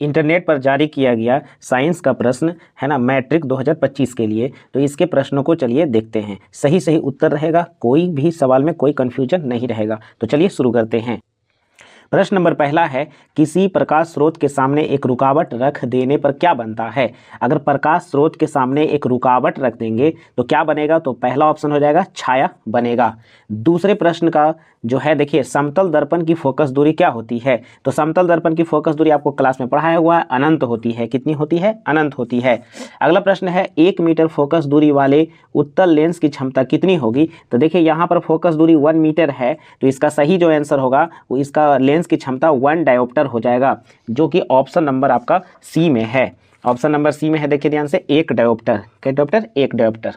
Internet पर जारी किया गया साइंस का प्रश्न है ना, मैट्रिक 2025 के लिए। तो इसके प्रश्नों को चलिए देखते हैं, सही सही उत्तर रहेगा, कोई भी सवाल में कोई कन्फ्यूजन नहीं रहेगा। तो चलिए शुरू करते हैं। प्रश्न नंबर पहला है, किसी प्रकाश स्रोत के सामने एक रुकावट रख देने पर क्या बनता है। अगर प्रकाश स्रोत के सामने एक रुकावट रख देंगे तो क्या बनेगा, तो पहला ऑप्शन हो जाएगा छाया बनेगा। दूसरे प्रश्न का जो है देखिए, समतल दर्पण की फोकस दूरी क्या होती है। तो समतल दर्पण की फोकस दूरी आपको क्लास में पढ़ाया हुआ है, अनंत होती है। कितनी होती है, अनंत होती है। अगला प्रश्न है, 1 मीटर फोकस दूरी वाले उत्तल लेंस की क्षमता कितनी होगी। तो देखिए यहाँ पर फोकस दूरी 1 मीटर है, तो इसका सही जो आंसर होगा वो इसका लेंस की क्षमता 1 डायोप्टर हो जाएगा, जो कि ऑप्शन नंबर आपका सी में है। ऑप्शन नंबर सी में है, देखिए ध्यान से, 1 डायोप्टर। क्या डायोप्टर, 1 डायोप्टर।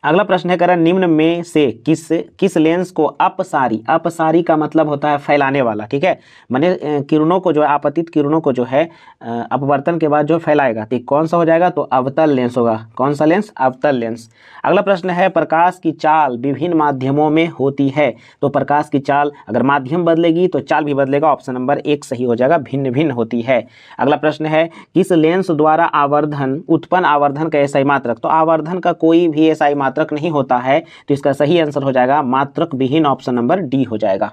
अगला प्रश्न है, करा निम्न में से किस लेंस को अपसारी, अपसारी का मतलब होता है फैलाने वाला, ठीक है, माने किरणों को जो है, आपतित किरणों को जो है अपवर्तन के बाद जो फैलाएगा, तो कौन सा हो जाएगा, तो अवतल लेंस होगा। कौन सा लेंस, अवतल लेंस। अगला प्रश्न है, प्रकाश की चाल विभिन्न माध्यमों में होती है। तो प्रकाश की चाल अगर माध्यम बदलेगी तो चाल भी बदलेगा, ऑप्शन नंबर 1 सही हो जाएगा, भिन्न भिन्न होती है। अगला प्रश्न है, किस लेंस द्वारा आवर्धन उत्पन्न आवर्धन का एसआई मात्रक। तो आवर्धन का कोई भी एसआई मात्रक नहीं होता है, तो इसका सही आंसर हो जाएगा मात्रक विहीन, ऑप्शन नंबर डी हो जाएगा।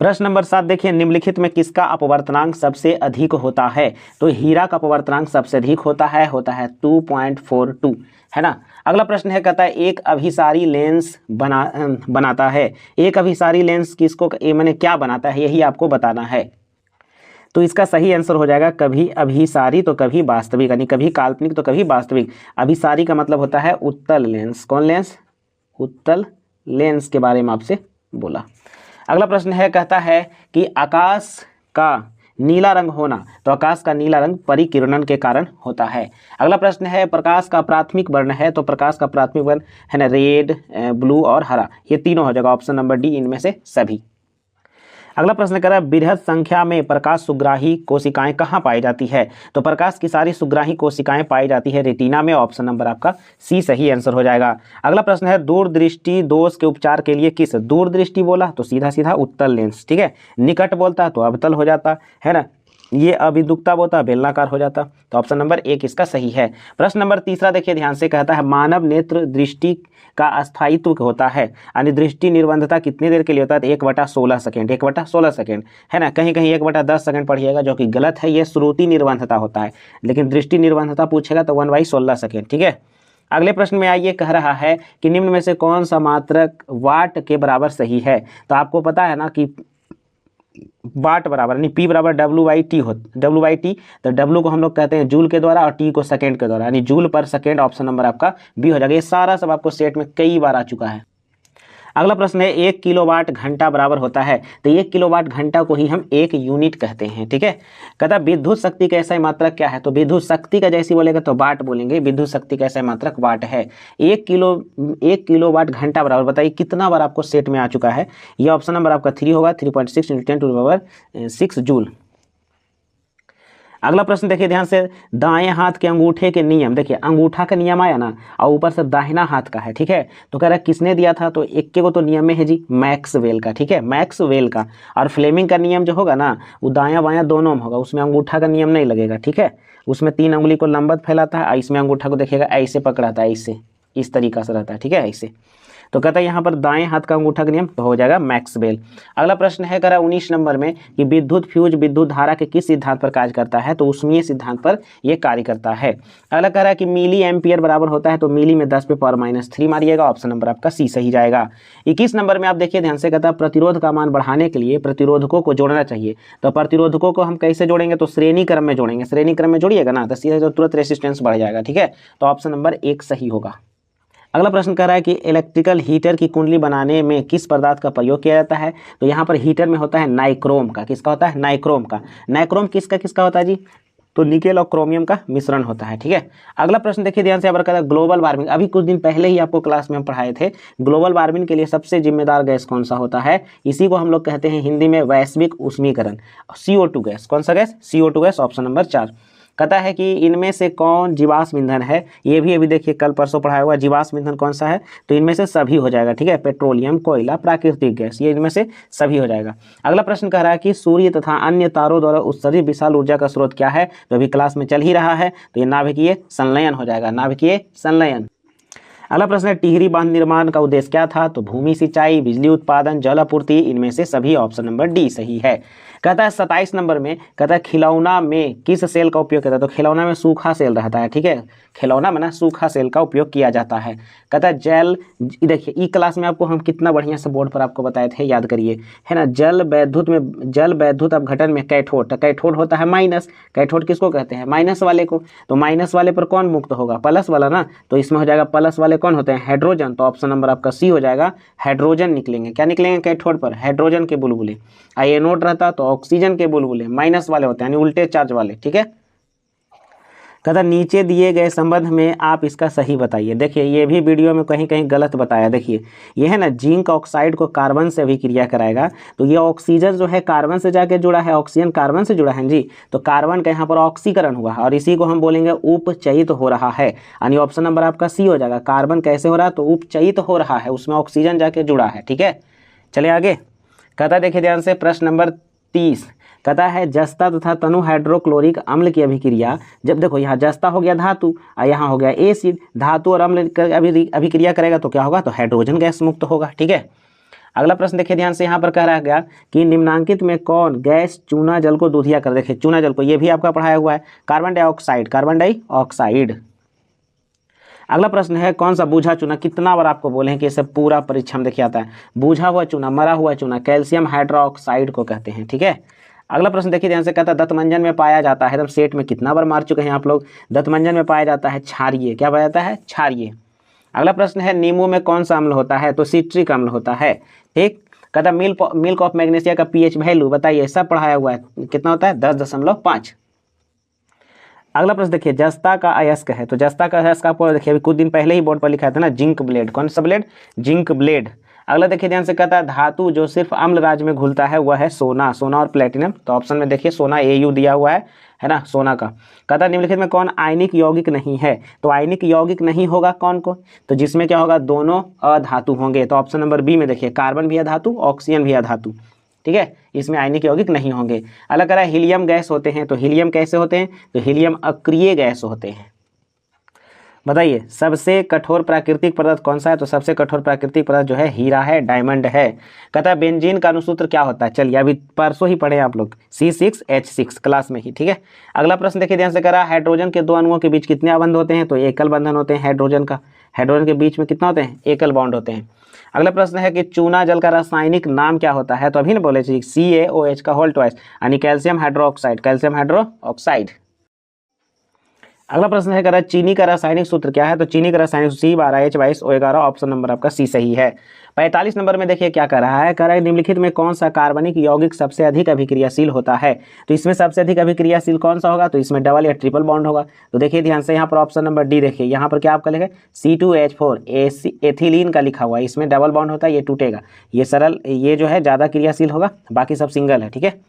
प्रश्न नंबर 7 देखिए, निम्नलिखित में किसका अपवर्तनांक सबसे अधिक होता है। तो हीरा का अपवर्तनांक सबसे अधिक होता है 2.42, है ना। अगला प्रश्न है, कहता है एक अभिसारी लेंस बनाता है। एक अभिसारी लेंस किसको, मैंने क्या बनाता है, यही आपको बताना है। तो इसका सही आंसर हो जाएगा कभी अभिसारी तो कभी वास्तविक, यानी कभी काल्पनिक तो कभी वास्तविक। अभिसारी का मतलब होता है उत्तल लेंस। कौन लेंस, उत्तल लेंस के बारे में आपसे बोला। अगला प्रश्न है, कहता है कि आकाश का नीला रंग होना। तो आकाश का नीला रंग परिकिरणन के कारण होता है। अगला प्रश्न है, प्रकाश का प्राथमिक वर्ण है। तो प्रकाश का प्राथमिक वर्ण है ना, रेड, ब्लू और हरा, ये तीनों हो जाएगा, ऑप्शन नंबर डी इनमें से सभी। अगला प्रश्न कर रहा है, बृहद संख्या में प्रकाश सुग्राही कोशिकाएं कहाँ पाई जाती है। तो प्रकाश की सारी सुग्राही कोशिकाएं पाई जाती है रेटिना में, ऑप्शन नंबर आपका सी सही आंसर हो जाएगा। अगला प्रश्न है, दूरदृष्टि दोष के उपचार के लिए किस, दूरदृष्टि बोला तो सीधा सीधा उत्तल लेंस, ठीक है, निकट बोलता तो अवतल हो जाता है ना, ये अभिदुक्ता बोलता बेलनाकार हो जाता, तो ऑप्शन नंबर 1 इसका सही है। प्रश्न नंबर 3 देखिए ध्यान से, कहता है मानव नेत्र दृष्टि का अस्थायित्व होता है, यानी दृष्टि निर्बंधता कितनी देर के लिए होता है, 1/16 सेकेंड, 1/16 सेकेंड, है ना। कहीं कहीं 1/10 सेकेंड पढ़िएगा, जो कि गलत है, ये श्रुति निर्बंधता होता है, लेकिन दृष्टि निर्बंधता पूछेगा तो 1/16 सेकेंड, ठीक है। अगले प्रश्न में आइए, कह रहा है कि निम्न में से कौन सा मात्रक वाट के बराबर सही है। तो आपको पता है ना कि वाट बराबर यानी P बराबर W/T हो, W/T, तो W को हम लोग कहते हैं जूल के द्वारा और T को सेकेंड के द्वारा, यानी जूल पर सेकेंड, ऑप्शन नंबर आपका बी हो जाएगा। ये सारा सब आपको सेट में कई बार आ चुका है। अगला प्रश्न है, 1 किलोवाट घंटा बराबर होता है। तो 1 किलोवाट घंटा को ही हम 1 यूनिट कहते हैं, ठीक है। कहता विद्युत शक्ति का ऐसा मात्रक क्या है। तो विद्युत शक्ति का जैसी बोलेगा तो वाट बोलेंगे, विद्युत शक्ति का ऐसा मात्रक वाट है। 1 किलोवाट घंटा बराबर, बताइए कितना बार आपको सेट में आ चुका है। ये ऑप्शन नंबर आपका 3 होगा, 3.6 × 10⁻⁶ जूल। अगला प्रश्न देखिए ध्यान से, दाएं हाथ के अंगूठे के नियम। देखिए अंगूठा का नियम आया ना, और ऊपर से दाहिना हाथ का है, ठीक है। तो कह रहा है किसने दिया था, तो एक के को तो नियम में है जी, मैक्सवेल का, ठीक है, मैक्सवेल का। और फ्लेमिंग का नियम जो होगा ना, वो दायां बायां दोनों में होगा, उसमें अंगूठा का नियम नहीं लगेगा, ठीक है। उसमें 3 अंगुली को लंबवत फैलाता है, इसमें अंगूठा को देखिएगा ऐसे पकड़ाता है, ऐसे इस तरीका से रहता है, ठीक है, ऐसे। तो कहता है यहाँ पर दाएं हाथ का अंगूठा का नियम तो हो जाएगा मैक्सवेल। अगला प्रश्न है, कह रहा 19 नंबर में कि विद्युत फ्यूज विद्युत धारा के किस सिद्धांत पर कार्य करता है। तो उष्मीय सिद्धांत पर यह कार्य करता है। अगला कह रहा है कि मिली एम्पियर बराबर होता है। तो मिली में 10⁻³ मारिएगा, ऑप्शन नंबर आपका सी सही जाएगा। 21 नंबर में आप देखिए ध्यान से, कहता है प्रतिरोध का मान बढ़ाने के लिए प्रतिरोधकों को जोड़ना चाहिए। तो प्रतिरोधकों को हम कैसे जोड़ेंगे, तो श्रेणी क्रम में जोड़ेंगे। श्रेणी क्रम में जोड़िएगा ना, तो सीधे तो तुरंत रेसिस्टेंस बढ़ जाएगा, ठीक है। तो ऑप्शन नंबर 1 सही होगा। अगला प्रश्न कह रहा है कि इलेक्ट्रिकल हीटर की कुंडली बनाने में किस पदार्थ का प्रयोग किया जाता है। तो यहाँ पर हीटर में होता है नाइक्रोम का। किसका होता है, नाइक्रोम का। नाइक्रोम किसका किसका होता है जी, तो निकेल और क्रोमियम का मिश्रण होता है, ठीक है। अगला प्रश्न देखिए ध्यान से, कहता है ग्लोबल वार्मिंग। अभी कुछ दिन पहले ही आपको क्लास में हम पढ़ाए थे, ग्लोबल वार्मिंग के लिए सबसे जिम्मेदार गैस कौन सा होता है। इसी को हम लोग कहते हैं हिंदी में वैश्विक उष्मीकरण, CO2 गैस। कौन सा gas, CO2 gas, option number 4। कहता है कि इनमें से कौन जीवाश्म ईंधन है, ये भी अभी देखिए कल परसों पढ़ाया हुआ, जीवाश्म ईंधन कौन सा है, तो इनमें से सभी हो जाएगा, ठीक है, पेट्रोलियम, कोयला, प्राकृतिक गैस, ये इनमें से सभी हो जाएगा। अगला प्रश्न कह रहा है कि सूर्य तथा अन्य तारों द्वारा उत्सर्जित विशाल ऊर्जा का स्रोत क्या है, तो अभी क्लास में चल ही रहा है, तो ये नाभिकीय संलयन हो जाएगा, नाभिकीय संलयन। अगला प्रश्न है टिहरी बांध निर्माण का उद्देश्य क्या था, तो भूमि सिंचाई, बिजली उत्पादन, जल आपूर्ति, इनमें से सभी, ऑप्शन नंबर डी सही है। कहता है 27 नंबर में, कहता है खिलौना में किस सेल का उपयोग किया जाता है, तो खिलौना में सूखा सेल रहता है, ठीक है, खिलौना में ना सूखा सेल का उपयोग किया जाता है। कहता है जल, देखिए ई क्लास में आपको हम कितना बढ़िया से बोर्ड पर आपको बताए थे, याद करिए, है ना, जल वैद्युत अपघटन में कैथोड, तो कैथोड होता है माइनस, कैथोड किसको कहते हैं, माइनस वाले को, तो माइनस वाले पर कौन मुक्त होगा, प्लस वाला ना, तो इसमें हो जाएगा प्लस वाले कौन होते हैं, हाइड्रोजन, तो ऑप्शन नंबर आपका सी हो जाएगा, हाइड्रोजन निकलेंगे, क्या निकलेंगे कैथोड पर, हाइड्रोजन के बुलबुले। एनोड रहता तो ऑक्सीजन के बुलबुले, माइनस वाले होते हैं, यानी उल्टे चार्ज वाले, ठीक है। कहता नीचे दिए गए संबंध में आप इसका सही बताइए। देखिए ये भी वीडियो में कहीं कहीं गलत बताया, देखिए ये है ना, जिंक ऑक्साइड को कार्बन से अभिक्रिया कराएगा, तो ये ऑक्सीजन जो है कार्बन से जाके जुड़ा है, ऑक्सीजन कार्बन से जुड़ा है जी, तो कार्बन का यहाँ पर ऑक्सीकरण हुआ है, और इसी को हम बोलेंगे उपचयित हो रहा है, यानी ऑप्शन नंबर आपका सी हो जाएगा। कार्बन कैसे हो रहा है, तो उपचयित हो रहा है, उसमें ऑक्सीजन जाके जुड़ा है, ठीक है। चलिए आगे, कहता देखिए ध्यान से प्रश्न नंबर 30, कहता है जस्ता तथा तनु हाइड्रोक्लोरिक अम्ल की अभिक्रिया, जब देखो यहाँ जस्ता हो गया धातु और यहाँ हो गया एसिड, धातु और अम्ल अभिक्रिया करेगा तो क्या होगा, तो हाइड्रोजन गैस मुक्त होगा, ठीक है। अगला प्रश्न देखिए ध्यान से, यहाँ पर कह रहा गया कि निम्नांकित में कौन गैस चूना जल को दूधिया कर, देखिए चूना जल को, ये भी आपका पढ़ाया हुआ है, कार्बन डाइऑक्साइड, कार्बन डाइऑक्साइड। अगला प्रश्न है कौन सा बूझा चूना, कितना बार आपको बोले हैं कि इसे पूरा परीक्षा में देखिए आता है, बूझा हुआ चूना, मरा हुआ चूना, कैल्शियम हाइड्रोक्साइड को कहते हैं, ठीक है। अगला प्रश्न देखिए ध्यान से, कहता है दंतमंजन में पाया जाता है, एकदम सेट में कितना बार मार चुके हैं आप लोग, दंतमंजन में पाया जाता है क्षारीय, क्या पाया जाता है, क्षारीय। अगला प्रश्न है नींबू में कौन सा अम्ल होता है, तो सिट्रिक अम्ल होता है, ठीक। कहता मिल्क ऑफ मैग्नीशिया का पीएच वैल्यू बताइए, सब पढ़ाया हुआ है, कितना होता है, 10.5। अगला प्रश्न देखिए, जस्ता का अयस्क है, तो जस्ता का अयस्क आपको देखिए अभी कुछ दिन पहले ही बोर्ड पर लिखा था ना, जिंक ब्लेड, कौन सा ब्लेड, जिंक ब्लेड। अगला देखिए ध्यान से, कहता है धातु जो सिर्फ अम्ल राज्य में घुलता है वह है सोना, सोना और प्लेटिनम, तो ऑप्शन में देखिए सोना AU दिया हुआ है ना, सोना का। कहता है निम्नलिखित में कौन आयनिक यौगिक नहीं है, तो आयनिक यौगिक नहीं होगा कौन को, तो जिसमें क्या होगा, दोनों अधातु होंगे, तो ऑप्शन नंबर बी में देखिए कार्बन भी अधातु, ऑक्सीजन भी अधातु, ठीक है, इसमें आयनिक यौगिक नहीं होंगे। अलग करा हीलियम गैस होते हैं, तो हीलियम कैसे होते हैं, तो हीलियम अक्रिय गैस होते हैं। बताइए सबसे कठोर प्राकृतिक पदार्थ कौन सा है, तो सबसे कठोर प्राकृतिक पदार्थ जो है हीरा है, डायमंड है। कहता है बेंजीन का अनुसूत्र क्या होता है, चलिए अभी परसों ही पढ़े आप लोग, C6H6 क्लास में ही, ठीक है। अगला प्रश्न देखिए ध्यान से, कह रहा है हाइड्रोजन के दो अणुओं के बीच कितने बंध होते हैं, तो एकल बंधन होते हैं हाइड्रोजन का, हाइड्रोजन के बीच में कितना होते हैं, एकल बॉन्ड होते हैं। अगला प्रश्न है कि चूना जल का रासायनिक नाम क्या होता है, तो अभी ना बोले CaOH का होल ट्वाइस, यानी कैल्शियम हाइड्रोक्साइड, कैल्शियम हाइड्रोक्साइड। अगला प्रश्न है, कह रहा है चीनी का रासायनिक सूत्र क्या है, तो चीनी का रासायनिक C12H22O11, ऑप्शन नंबर आपका सी सही है। 45 नंबर में देखिए क्या कह रहा है, कह रहा है निम्नलिखित में कौन सा कार्बनिक यौगिक सबसे अधिक अभिक्रियाशील होता है, तो इसमें सबसे अधिक अभिक्रियाशील कौन सा होगा, तो इसमें डबल या ट्रिपल बॉन्ड होगा, तो देखिए ध्यान से यहाँ पर ऑप्शन नंबर डी, देखिए यहाँ पर क्या आपका लिखा है C2H4 एथिलीन का लिखा हुआ है, इसमें डबल बॉन्ड होता है, ये टूटेगा, ये सरल, ये जो है ज़्यादा क्रियाशील होगा, बाकी सब सिंगल है, ठीक है।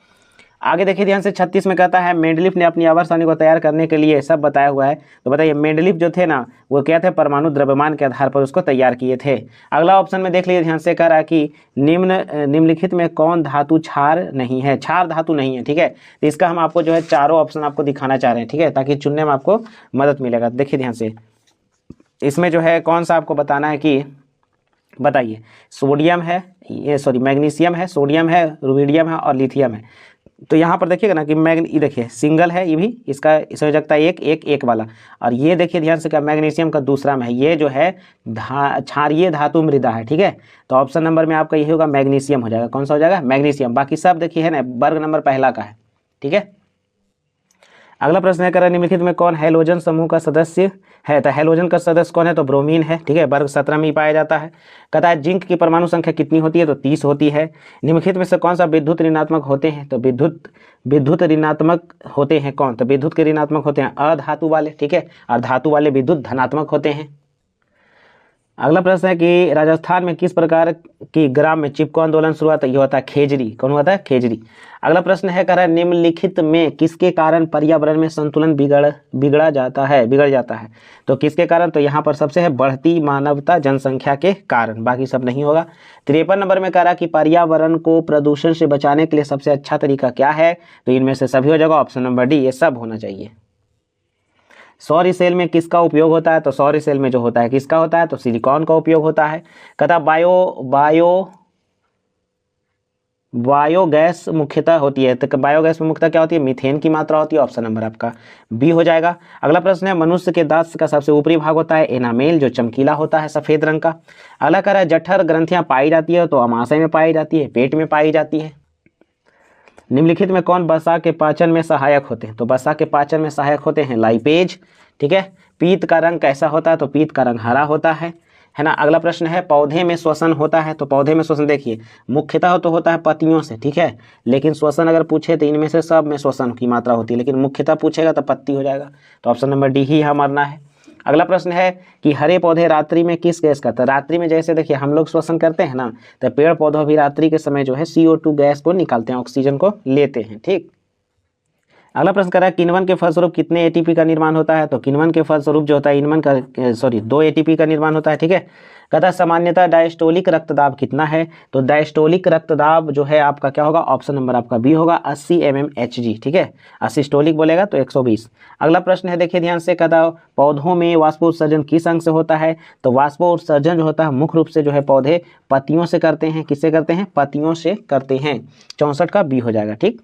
आगे देखिए ध्यान से 36 में कहता है मेंडलीफ ने अपनी आवर्त सारणी को तैयार करने के लिए सब बताया हुआ है, तो बताइए मेंडलीफ जो थे ना वो क्या थे, परमाणु द्रव्यमान के आधार पर उसको तैयार किए थे। अगला ऑप्शन में देख लीजिए ध्यान से, कह रहा है कि निम्नलिखित में कौन धातु क्षार नहीं है, क्षार धातु नहीं है, ठीक है। तो इसका हम आपको जो है चारों ऑप्शन आपको दिखाना चाह रहे हैं, ठीक है, ताकि चुनने में आपको मदद मिलेगा। देखिए ध्यान से, इसमें जो है कौन सा आपको बताना है कि बताइए, सोडियम है, ये सॉरी मैग्नीशियम है, सोडियम है, रुबिडियम है और लिथियम है। तो यहाँ पर देखिएगा ना कि ये देखिए सिंगल है, ये भी इसका संयोजकता एक वाला, और ये देखिए ध्यान से क्या मैग्नीशियम का दूसरा में है, ये जो है क्षारीय धातु मृदा है, ठीक है। तो ऑप्शन नंबर में आपका यही होगा, मैग्नीशियम हो जाएगा, कौन सा हो जाएगा, मैग्नीशियम। बाकी सब देखिए है ना वर्ग नंबर पहला का है, ठीक है। अगला प्रश्न है, कर निम्नलिखित में कौन हैलोजन समूह का सदस्य है, तो हैलोजन का सदस्य कौन है, तो ब्रोमीन है, ठीक है, वर्ग 17 में ही पाया जाता है। कहता है जिंक की परमाणु संख्या कितनी होती है, तो 30 होती है। निम्नलिखित में से कौन सा विद्युत ऋणात्मक होते हैं, तो विद्युत ऋणात्मक होते हैं कौन, तो विद्युत के ऋणात्मक होते हैं अधातु वाले, ठीक है, और धातु वाले विद्युत धनात्मक होते हैं। अगला प्रश्न है कि राजस्थान में किस प्रकार की ग्राम में चिपको आंदोलन शुरू हुआ? तो ये होता है खेजरी। कौन हुआ था? खेजरी। अगला प्रश्न है, कह रहा है निम्नलिखित में किसके कारण पर्यावरण में संतुलन बिगड़ जाता है? तो किसके कारण? तो यहाँ पर सबसे है बढ़ती मानवता जनसंख्या के कारण, बाकी सब नहीं होगा। 53 नंबर में कह रहा कि पर्यावरण को प्रदूषण से बचाने के लिए सबसे अच्छा तरीका क्या है? तो इनमें से सभी हो जाएगा, ऑप्शन नंबर डी, ये सब होना चाहिए। सौर सेल में किसका उपयोग होता है? तो सौर सेल में जो होता है किसका होता है? तो सिलिकॉन का उपयोग होता है। कहता बायोगैस मुख्यतः होती है, तो बायोगैस में मुख्यतः क्या होती है? मीथेन की मात्रा होती है, ऑप्शन नंबर आपका बी हो जाएगा। अगला प्रश्न है, मनुष्य के दांत का सबसे ऊपरी भाग होता है एनामेल, जो चमकीला होता है सफेद रंग का। अगला कह रहा है जठर ग्रंथियां पाई जाती है, तो अमाशय में पाई जाती है, पेट में पाई जाती है। निम्नलिखित में कौन वसा के पाचन में सहायक होते हैं? तो वसा के पाचन में सहायक होते हैं लाइपेज, ठीक है। पीत का रंग कैसा होता है? तो पीत का रंग हरा होता है ना। अगला प्रश्न है, पौधे में श्वसन होता है, तो पौधे में श्वसन देखिए मुख्यतः तो होता है पत्तियों से, ठीक है, लेकिन श्वसन अगर पूछे तो इनमें से सब में श्वसन की मात्रा होती है, लेकिन मुख्यतः पूछेगा तो पत्ती हो जाएगा, तो ऑप्शन नंबर डी ही हमारा है। अगला प्रश्न है कि हरे पौधे रात्रि में किस गैस का? तो रात्रि में जैसे देखिए हम लोग श्वसन करते हैं ना, तो पेड़ पौधों भी रात्रि के समय जो है CO2 गैस को निकालते हैं, ऑक्सीजन को लेते हैं, ठीक। अगला प्रश्न कर रहा है किण्वन के फलस्वरूप कितने ATP का निर्माण होता है? तो किण्वन के फलस्वरूप जो होता है 2 ATP का निर्माण होता है, ठीक है। कहता सामान्यतः डायस्टोलिक रक्तदाब कितना है? तो डायस्टोलिक रक्तदाब जो है आपका क्या होगा? ऑप्शन नंबर आपका बी होगा, 80 mmHg, ठीक है। असिस्टोलिक बोलेगा तो 120। अगला प्रश्न है देखिए ध्यान से, कहता पौधों में वाष्पोत्सर्जन किस अंग से होता है? तो वाष्पोत्सर्जन जो होता है मुख्य रूप से जो है पौधे पत्तियों से करते हैं। किससे करते हैं? पत्तियों से करते हैं। 64 का बी हो जाएगा, ठीक।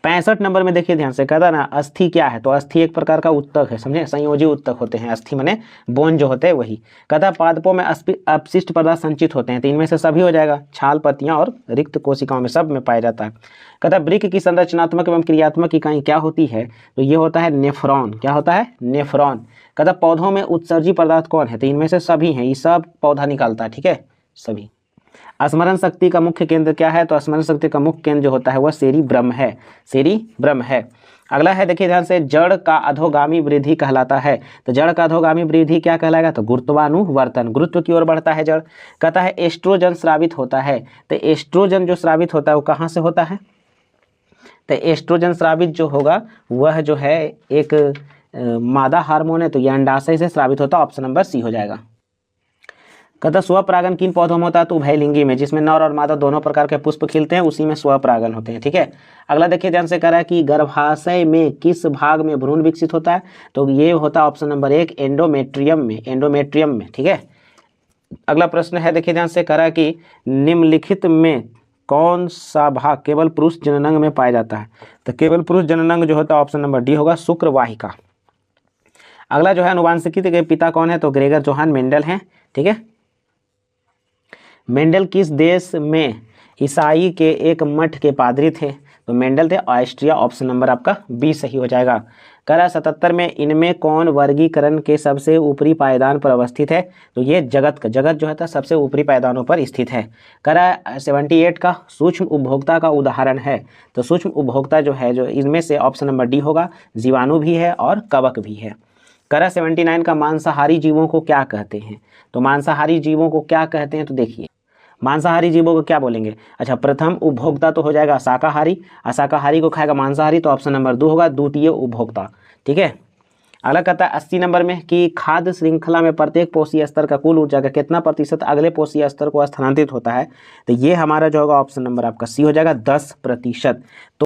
65 नंबर में देखिए ध्यान से, कहता ना अस्थि क्या है? तो अस्थि एक प्रकार का उत्तक है, समझे, संयोजी उत्तक होते हैं। अस्थि माने बोन जो होते हैं वही। कहता पादपों में अपशिष्ट पदार्थ संचित होते हैं, तो इनमें से सभी हो जाएगा, छाल, पत्तियां और रिक्त कोशिकाओं में सब में पाया जाता है। कहता वृक्क की संरचनात्मक एवं क्रियात्मक इकाई क्या होती है? तो ये होता है नेफ्रॉन। क्या होता है? नेफ्रॉन। कहता पौधों में उत्सर्जी पदार्थ कौन है? तो इनमें से सभी हैं, ये सब पौधा निकालता है, ठीक है, सभी। स्मरण शक्ति का मुख्य केंद्र क्या है? तो स्मरण शक्ति का मुख्य केंद्र जो होता है वह सेरिब्रम है, सेरिब्रम है। अगला है देखिए ध्यान से, जड़ का अधोगामी वृद्धि कहलाता है। तो जड़ का अधोगामी वृद्धि क्या कहलाएगा? तो गुरुत्वानुवर्तन, गुरुत्व की ओर बढ़ता है जड़। कहता है एस्ट्रोजन स्रावित होता है। तो एस्ट्रोजन जो स्रावित होता है वो कहाँ से होता है? तो एस्ट्रोजन स्रावित जो होगा वह जो है एक मादा हार्मोन है, तो यह अंडाशय से स्रावित होता है, ऑप्शन नंबर सी हो जाएगा। कहता स्वपरागन किन पौधों में होता है? तो उभयलिंगी में, जिसमें नर और मादा दोनों प्रकार के पुष्प खिलते हैं, उसी में स्वपरागन होते हैं, ठीक है। अगला देखिए ध्यान से, कह रहा है कि गर्भाशय में किस भाग में भ्रूण विकसित होता है? तो ये होता है ऑप्शन नंबर 1 एंडोमेट्रियम में, एंडोमेट्रियम में, ठीक है। अगला प्रश्न है देखिए ध्यान से, कह रहा है कि निम्नलिखित में कौन सा भाग केवल पुरुष जननांग में पाया जाता है? तो केवल पुरुष जननांग जो होता है ऑप्शन नंबर डी होगा, शुक्रवाहिका। अगला जो है अनुवांशिकी के पिता कौन है? तो ग्रेगर जोहान मेंडल हैं, ठीक है। मेंडल किस देश में ईसाई के एक मठ के पादरी थे? तो मेंडल थे ऑस्ट्रिया, ऑप्शन नंबर आपका बी सही हो जाएगा। कह रहा 77 में इनमें कौन वर्गीकरण के सबसे ऊपरी पायदान पर अवस्थित है? तो ये जगत जो है सबसे ऊपरी पायदानों पर स्थित है। कह रहा 78 का सूक्ष्म उपभोक्ता का उदाहरण है। तो सूक्ष्म उपभोक्ता जो है, जो इनमें से ऑप्शन नंबर डी होगा, जीवाणु भी है और कवक भी है। कह रहा 79 का मांसाहारी जीवों को क्या कहते हैं? तो मांसाहारी जीवों को क्या कहते हैं? तो देखिए मांसाहारी जीवों को क्या बोलेंगे? अच्छा, प्रथम उपभोक्ता तो हो जाएगा शाकाहारी, अशाकाहारी को खाएगा मांसाहारी, तो ऑप्शन नंबर 2 होगा, द्वितीय उपभोक्ता, ठीक है। अगला कहता है 80 नंबर में कि खाद्य श्रृंखला में प्रत्येक पोषी स्तर का कुल ऊर्जा का कितना प्रतिशत अगले पोषी स्तर को स्थानांतरित होता है? तो ये हमारा जो होगा ऑप्शन नंबर आपका सी हो जाएगा, 10%। तो